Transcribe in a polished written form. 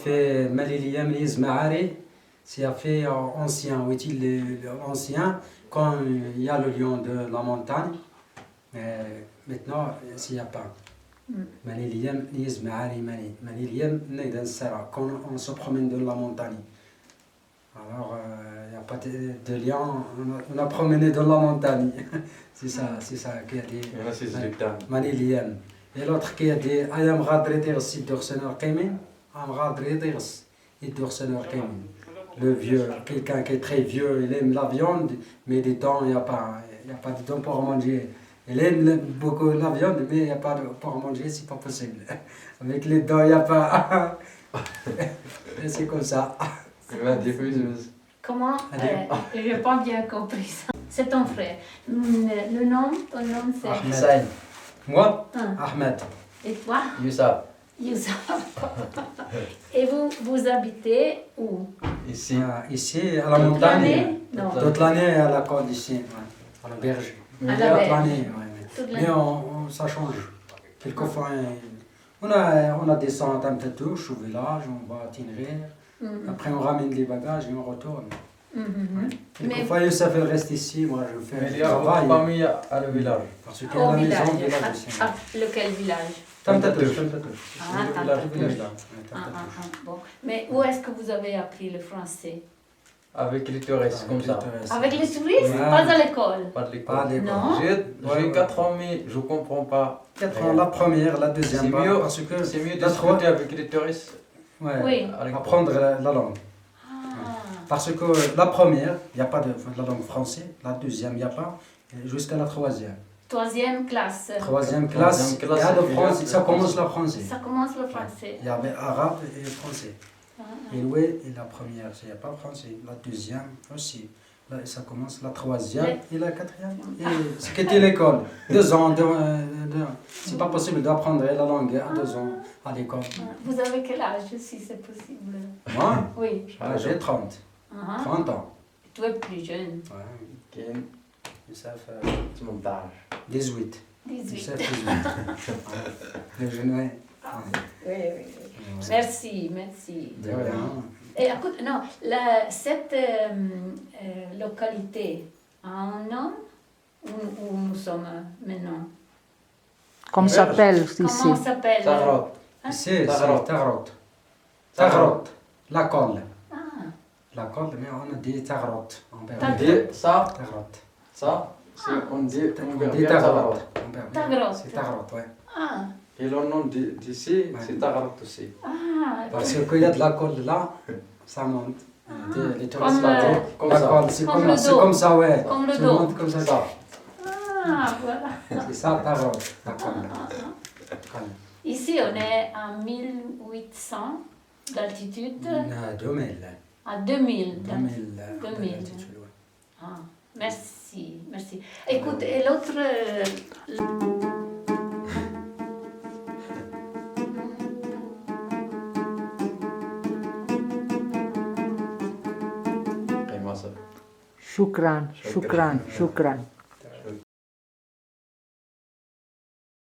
fait Maliliam Ma'ari, c'est fait ancien, ancien, quand il y a le lion de la montagne. Mais maintenant, s'il n'y a pas. Maliliam Ma'ari, Maliliam quand on se promène dans la montagne. Alors, il n'y a pas de lion, on a promené dans la montagne. c'est ça qui a dit. Maliliam. Et l'autre qui a dit Ayam Radridirs, il dort son Kémin. Ayam Radridirs, il dort son Kémin. Le vieux, quelqu'un qui est très vieux, il aime la viande, mais des dents, il n'y a pas de dents pour manger. Il aime beaucoup la viande, mais il n'y a pas de pour manger, c'est pas possible. Avec les dents, il n'y a pas. C'est comme ça. Comment je n'ai pas bien compris ça. C'est ton frère. Le nom, ton nom c'est Ahmed. Moi, Ahmed. Et toi Youssef. Youssef. Et vous habitez où? Ici, à la montagne. Non. Toute l'année à la côte ici, à la berge. À la berge. Toute l'année, mais ça change. Quelquefois, on a descend un peu touche au village, on va à Tinrir. Après, on ramène les bagages et on retourne. Quelquefois, Youssef reste ici, moi je fais Mais il y a votre famille à le village. Parce qu'il y a la maison, le village aussi. Lequel village? Tantatouche. Bon. Mais où est-ce que vous avez appris le français? Avec les touristes, comme ça. Avec les touristes? Pas à l'école? Pas de l'école. Non. J'ai 4 ans, mais je ne comprends pas. 4 ans, la première, la deuxième. C'est mieux, parce que c'est mieux de discuter avec les touristes. Oui. Apprendre la langue. Parce que la première, il n'y a pas de la langue française. La deuxième, il n'y a pas. Jusqu'à la troisième. Troisième classe. Troisième classe, il y a le français. Ça commence le français. Ça commence le français. Il y avait arabe et français. Et oui, et la première, il n'y a pas français. La deuxième aussi. Là, ça commence la troisième et la quatrième. Et ce qu'était l'école. 2 ans. C'est pas possible d'apprendre la langue à 2 ans à l'école. Vous avez quel âge, si c'est possible? Moi, Oui. j'ai 30. 30 ans. Tu es plus jeune. Ouais. Ça fait C'est mon âge. 18. 18. Ça fait 18. Le jeune, ouais. Oui. Merci. De rien. Et écoute, non, cette localité a un nom où nous sommes maintenant? Comment s'appelle ici? Comment s'appelle? Tagrot. C'est Tagrot. Tagrot. La colle. Ah, La colle, mais on a dit Tagrot. On dit ça, Tagrot. on dit Tagrot. Tagrot. C'est Tagrot, ouais. ah, Et le nom d'ici, c'est Tagrot aussi. Parce qu'il y a de la colle là, ça monte. Les touristes Comme, là, comme la ça. colle, c'est Comme le dos. comme ça, ouais. Comme le Ça dos. monte comme ça. voilà. C'est ça, Tagrot, la colle. Ici, on est à 1800 d'altitude. 2000. À 2000. 2000. d'altitude, Ah, merci. Écoute, et l'autre... Et moi, ça. Shukran.